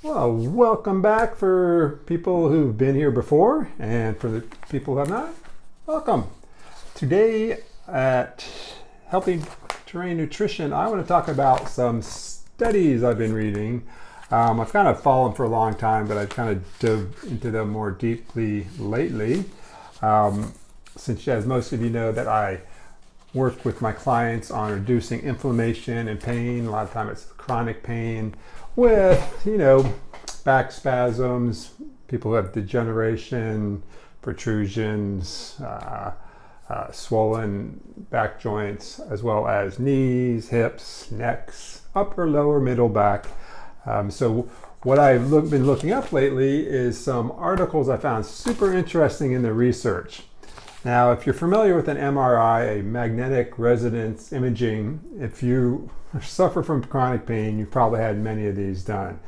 Well, welcome back for people who've been here before, and for the people who have not, welcome. Today at Healthy Terrain Nutrition, I want to talk about some studies I've been reading. I've kind of followed them for a long time, but I've kind of dove into them more deeply lately. Since, as most of you know, that I work with my clients on reducing inflammation and pain. A lot of time it's chronic pain with, back spasms, people who have degeneration, protrusions, swollen back joints, as well as knees, hips, necks, upper, lower, middle back. So what I've been looking up lately is some articles I found super interesting in the research. Now, if you're familiar with an MRI, a magnetic resonance imaging, if you suffer from chronic pain, you've probably had many of these done.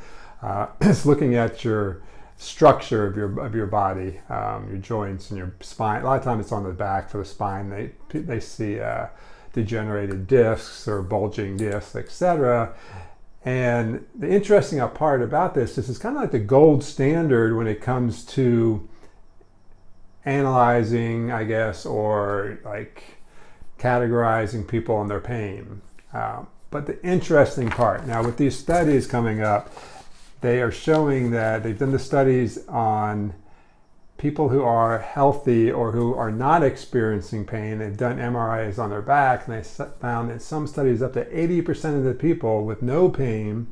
It's looking at your structure of your body, your joints and your spine. A lot of times it's on the back for the spine. They see degenerated discs or bulging discs, etc. And the interesting part about this is it's kind of like the gold standard when it comes to analyzing, I guess, or like categorizing people and their pain. But the interesting part, now with these studies coming up, they are showing that they've done the studies on people who are healthy or who are not experiencing pain. They've done MRIs on their back, and they found that some studies up to 80% of the people with no pain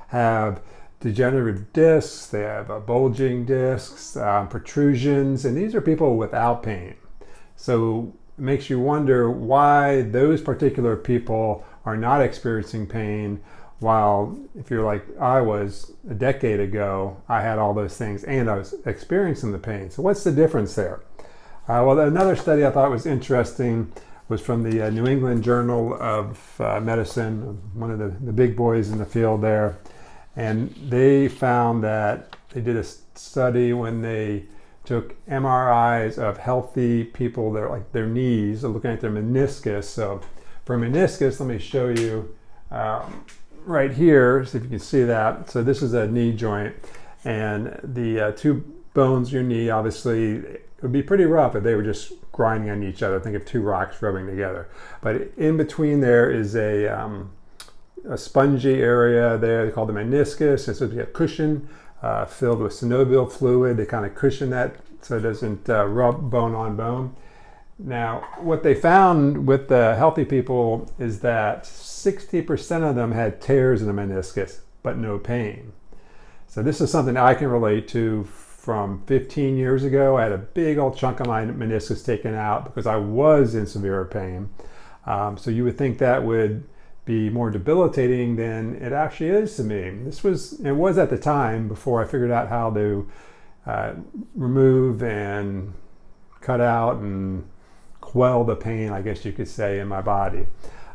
have degenerative discs, they have bulging discs, protrusions, and these are people without pain. So it makes you wonder why those particular people are not experiencing pain, while if you're like I was a decade ago, I had all those things and I was experiencing the pain. So what's the difference there? Well, another study I thought was interesting was from the New England Journal of Medicine, one of the big boys in the field there. And they found that they did a study when they took MRIs of healthy people, their knees, looking at their meniscus. So for meniscus, let me show you right here, see if you can see that. So this is a knee joint, and the two bones of your knee, obviously, it would be pretty rough if they were just grinding on each other. Think of two rocks rubbing together. But in between there is a spongy area there. They call the meniscus. It's a cushion filled with synovial fluid. They kind of cushion that so it doesn't rub bone on bone. Now, what they found with the healthy people is that 60% of them had tears in the meniscus, but no pain. So this is something I can relate to from 15 years ago. I had a big old chunk of my meniscus taken out because I was in severe pain. So you would think that would be more debilitating than it actually is to me. It was at the time before I figured out how to remove and cut out and quell the pain, I guess you could say, in my body.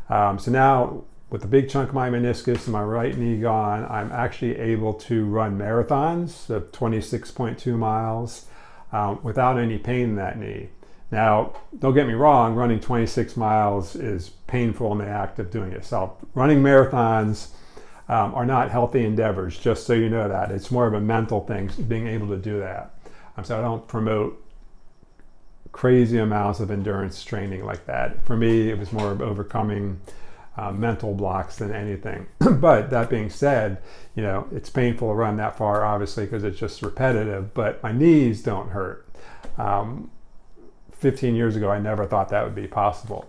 So now with a big chunk of my meniscus and my right knee gone, I'm actually able to run marathons of 26.2 miles without any pain in that knee. Now, don't get me wrong, running 26 miles is painful in the act of doing it. So running marathons are not healthy endeavors, just so you know that. It's more of a mental thing, being able to do that. So I don't promote crazy amounts of endurance training like that. For me, it was more of overcoming mental blocks than anything. But that being said, it's painful to run that far, obviously, because it's just repetitive, but my knees don't hurt. 15 years ago, I never thought that would be possible.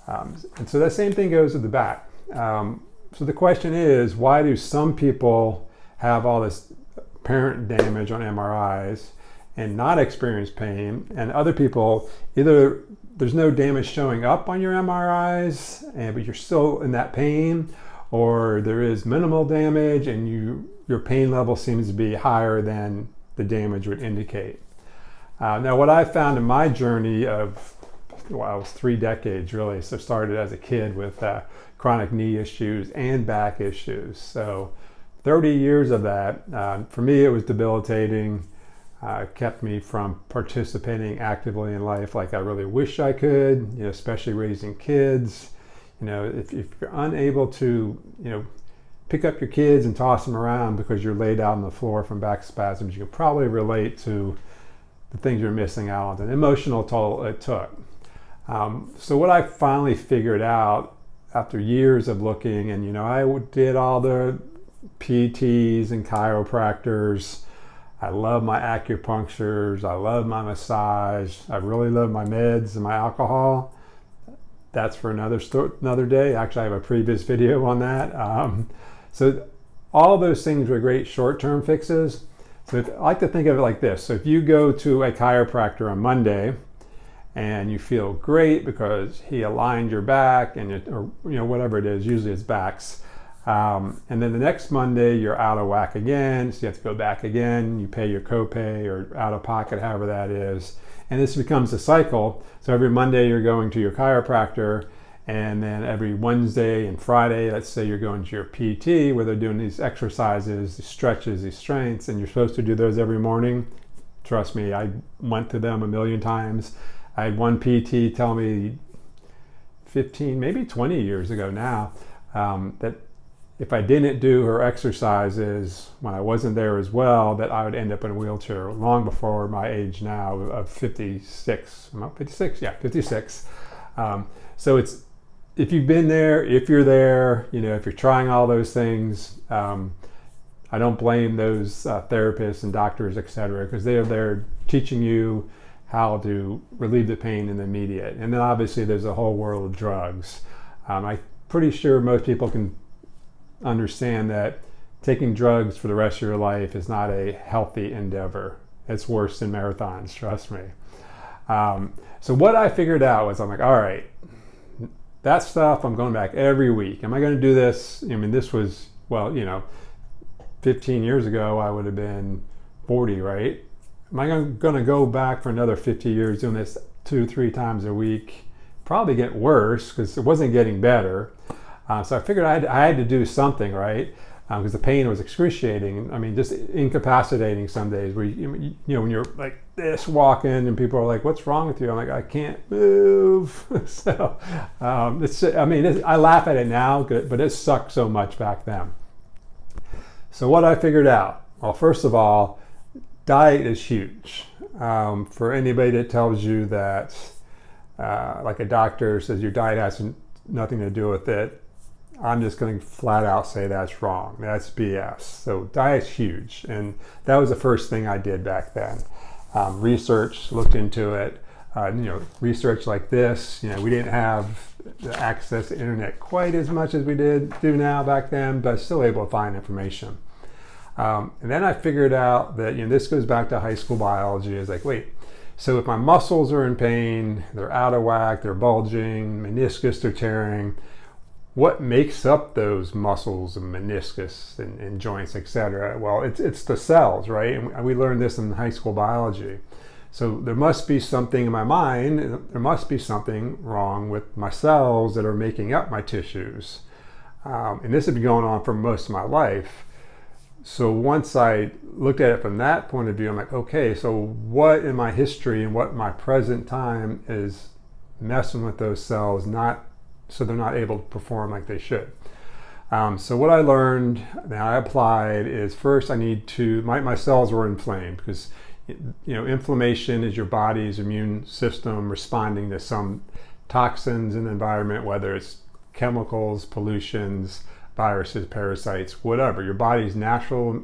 And so that same thing goes with the back. So the question is, why do some people have all this apparent damage on MRIs and not experience pain, and other people, either there's no damage showing up on your MRIs, but you're still in that pain, or there is minimal damage and your pain level seems to be higher than the damage would indicate. Now, what I found in my journey of, it was 3 decades really, so started as a kid with chronic knee issues and back issues. So 30 years of that, for me it was debilitating, kept me from participating actively in life like I really wish I could, especially raising kids. If you're unable to, pick up your kids and toss them around because you're laid out on the floor from back spasms, you can probably relate to the things you're missing out on, the emotional toll it took. So what I finally figured out after years of looking, and I did all the PTs and chiropractors. I love my acupunctures. I love my massage. I really love my meds and my alcohol. That's for another day. Actually, I have a previous video on that. So all those things were great short-term fixes. So I like to think of it like this. So if you go to a chiropractor on Monday and you feel great because he aligned your back or whatever it is, usually it's backs. And then the next Monday you're out of whack again, so you have to go back again, you pay your copay or out of pocket, however that is. And this becomes a cycle. So every Monday you're going to your chiropractor, and then every Wednesday and Friday, let's say you're going to your PT where they're doing these exercises, these stretches, these strengths, and you're supposed to do those every morning. Trust me, I went to them a million times. I had one PT tell me 15, maybe 20 years ago now, that if I didn't do her exercises when I wasn't there as well, that I would end up in a wheelchair long before my age now of 56. Am I 56? Yeah, 56. So it's, if you've been there, if you're there, if you're trying all those things, I don't blame those therapists and doctors, etc., because they are there teaching you how to relieve the pain in the immediate. And then obviously there's a whole world of drugs. I'm pretty sure most people can understand that taking drugs for the rest of your life is not a healthy endeavor. It's worse than marathons, trust me. So what I figured out was, I'm like, all right, that stuff, I'm going back every week. Am I going to do this? This was, 15 years ago, I would have been 40, right? Am I going to go back for another 50 years doing this 2-3 times a week? Probably get worse because it wasn't getting better. So I figured I had to do something, right? Because the pain was excruciating. Just incapacitating some days where, when you're like this walking and people are like, what's wrong with you? I'm like, I can't move. So I laugh at it now, but it sucked so much back then. So what I figured out, well, first of all, diet is huge. For anybody that tells you that, like a doctor says your diet has nothing to do with it, I'm just going to flat out say that's wrong. That's BS. So diet's huge. And that was the first thing I did back then. Research, looked into it. Research like this. We didn't have the access to internet quite as much as we do now back then, but still able to find information. And then I figured out that, this goes back to high school biology. It's like, wait, so if my muscles are in pain, they're out of whack, they're bulging, meniscus they're tearing, what makes up those muscles and meniscus and joints, etc.? Well, it's the cells, right? And we learned this in high school biology. So there must be something in my mind, there must be something wrong with my cells that are making up my tissues. And this had been going on for most of my life. So once I looked at it from that point of view, I'm like, okay, so what in my history and what my present time is messing with those cells, so they're not able to perform like they should. So what I learned, and I applied, is first I need to, my cells were inflamed because, inflammation is your body's immune system responding to some toxins in the environment, whether it's chemicals, pollutions, viruses, parasites, whatever. Your body's natural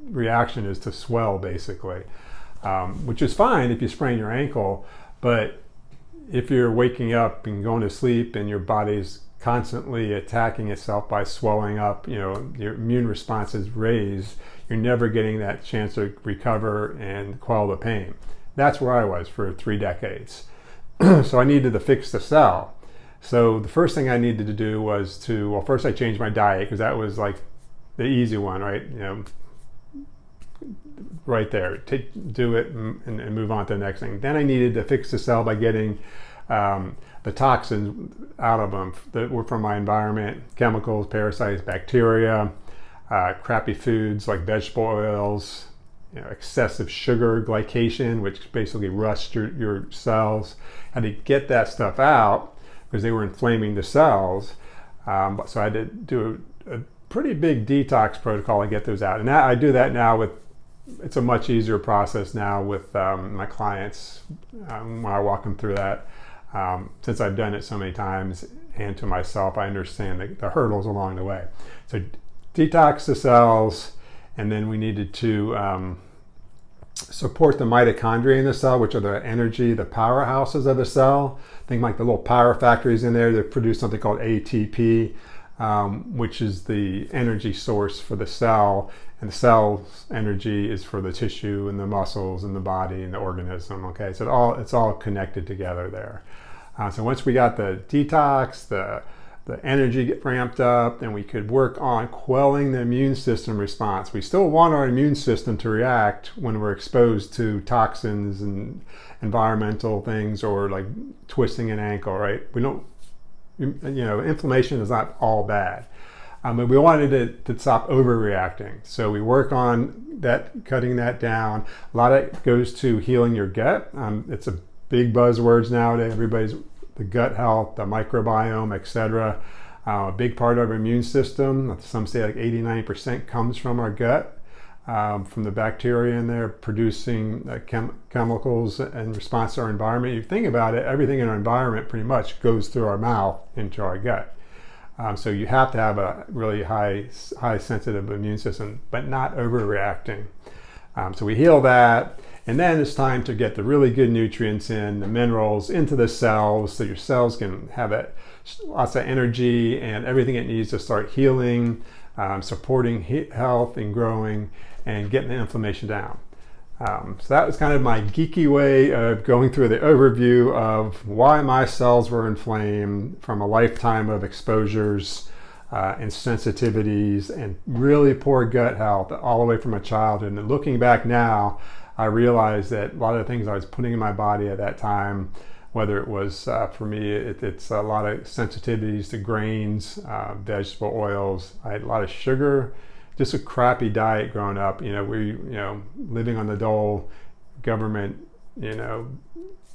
reaction is to swell, basically, which is fine if you sprain your ankle, but if you're waking up and going to sleep and your body's constantly attacking itself by swelling up, your immune response is raised, you're never getting that chance to recover and quell the pain. That's where I was for 3 decades. So I needed to fix the cell. So the first thing I needed to do was first I changed my diet, because that was like the easy one, right? Right there, do it and move on to the next thing. Then I needed to fix the cell by getting the toxins out of them that were from my environment, chemicals, parasites, bacteria, crappy foods like vegetable oils, excessive sugar, glycation, which basically rusts your cells. Had to get that stuff out because they were inflaming the cells. So I had to do a pretty big detox protocol to get those out. And I do that now with, it's a much easier process now with my clients when I walk them through that. Since I've done it so many times, and to myself, I understand the hurdles along the way. So detox the cells, and then we needed to support the mitochondria in the cell, which are the energy, the powerhouses of the cell. Think like the little power factories in there that produce something called ATP, which is the energy source for the cell. And the cell's energy is for the tissue and the muscles and the body and the organism. Okay, so it's all connected together there. So once we got the detox, the energy get ramped up, then we could work on quelling the immune system response. We still want our immune system to react when we're exposed to toxins and environmental things, or like twisting an ankle, right? We don't, inflammation is not all bad. But we wanted it to stop overreacting. So we work on that, cutting that down. A lot of it goes to healing your gut. It's a big buzzwords nowadays. Everybody's the gut health, the microbiome, etc. A big part of our immune system, some say like 89% comes from our gut, from the bacteria in there producing chemicals in response to our environment. You think about it, everything in our environment pretty much goes through our mouth into our gut. So you have to have a really high sensitive immune system, but not overreacting. So we heal that, and then it's time to get the really good nutrients in, the minerals into the cells, so your cells can have lots of energy and everything it needs to start healing, supporting health and growing, and getting the inflammation down. So that was kind of my geeky way of going through the overview of why my cells were inflamed from a lifetime of exposures and sensitivities and really poor gut health all the way from a childhood. And looking back now, I realized that a lot of the things I was putting in my body at that time, whether it was, for me, it's a lot of sensitivities to grains, vegetable oils. I had a lot of sugar, just a crappy diet growing up. Living on the dole, government,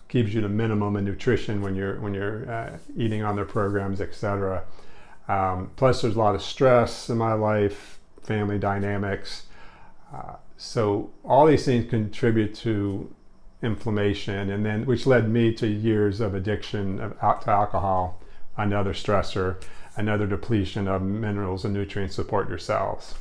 keeps you to minimum in nutrition when you're eating on their programs, etc. Plus, there's a lot of stress in my life, family dynamics. So all these things contribute to inflammation, and then which led me to years of addiction to alcohol, another stressor, another depletion of minerals and nutrients to support your cells.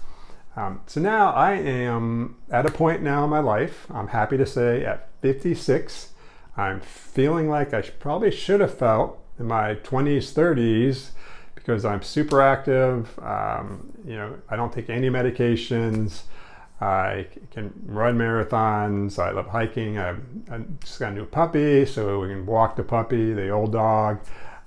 So now I am at a point now in my life, I'm happy to say at 56, I'm feeling like I probably should have felt in my 20s, 30s, because I'm super active. I don't take any medications. I can run marathons. I love hiking. I just got a new puppy, so we can walk the puppy, the old dog.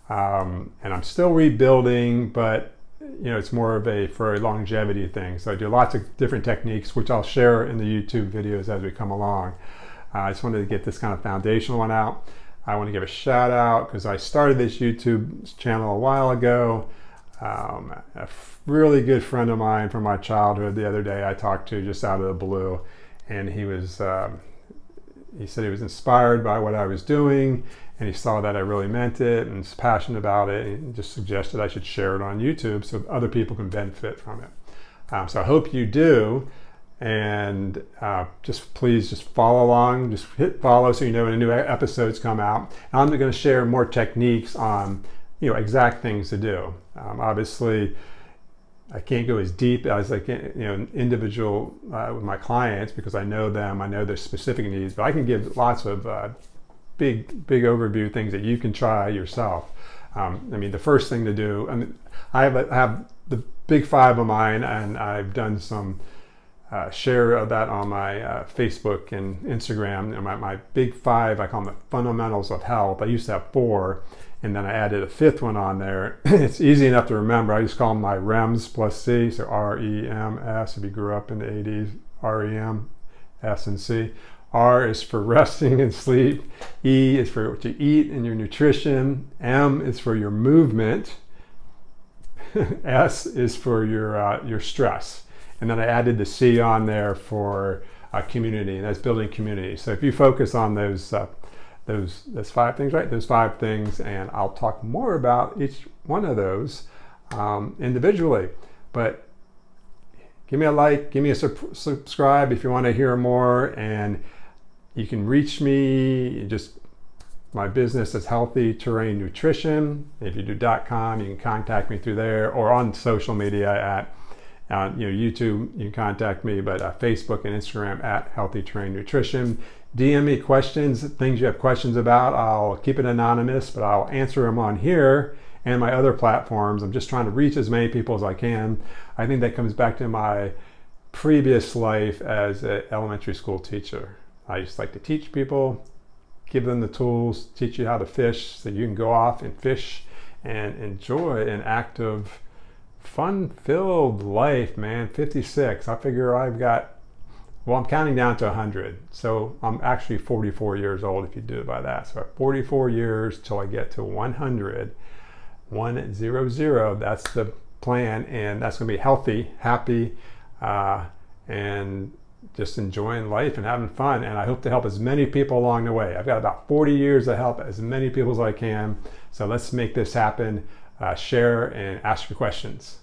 And I'm still rebuilding, but it's more for a longevity thing. So I do lots of different techniques, which I'll share in the YouTube videos as we come along. I just wanted to get this kind of foundational one out. I want to give a shout out because I started this YouTube channel a while ago. A really good friend of mine from my childhood the other day I talked to just out of the blue, and he said he was inspired by what I was doing, and he saw that I really meant it and was passionate about it, and just suggested I should share it on YouTube so other people can benefit from it. So I hope you do, and please follow along, just hit follow so you know when new episodes come out. And I'm going to share more techniques on exact things to do. Obviously, I can't go as deep as I can, individual with my clients, because I know them, I know their specific needs, but I can give lots of big overview things that you can try yourself. The first thing to do, I have the big five of mine, and I've done some share of that on my Facebook and Instagram. And my big five, I call them the fundamentals of health. I used to have 4. And then I added a 5th one on there. It's easy enough to remember. I just call them my REMS plus C, so REMS. If you grew up in the 80s, REM, S and C. R is for resting and sleep. E is for what you eat and your nutrition. M is for your movement. S is for your stress. And then I added the C on there for community, and that's building community. So if you focus on those 5 things, right? Those 5 things, and I'll talk more about each one of those individually. But give me a like, give me a subscribe if you want to hear more, and you can reach me. Just my business is Healthy Terrain Nutrition. If you do .com, you can contact me through there, or on social media at YouTube, you can contact me, but Facebook and Instagram at Healthy Terrain Nutrition. DM me questions, things you have questions about. I'll keep it anonymous, but I'll answer them on here and my other platforms. I'm just trying to reach as many people as I can. I think that comes back to my previous life as an elementary school teacher. I just like to teach people, give them the tools, teach you how to fish so you can go off and fish and enjoy an active, fun-filled life, man. 56. I figure I'm counting down to 100. So I'm actually 44 years old if you do it by that. So 44 years till I get to 100. 100. That's the plan, and that's going to be healthy, happy, and just enjoying life and having fun. And I hope to help as many people along the way. I've got about 40 years to help as many people as I can. So let's make this happen. Share and ask your questions.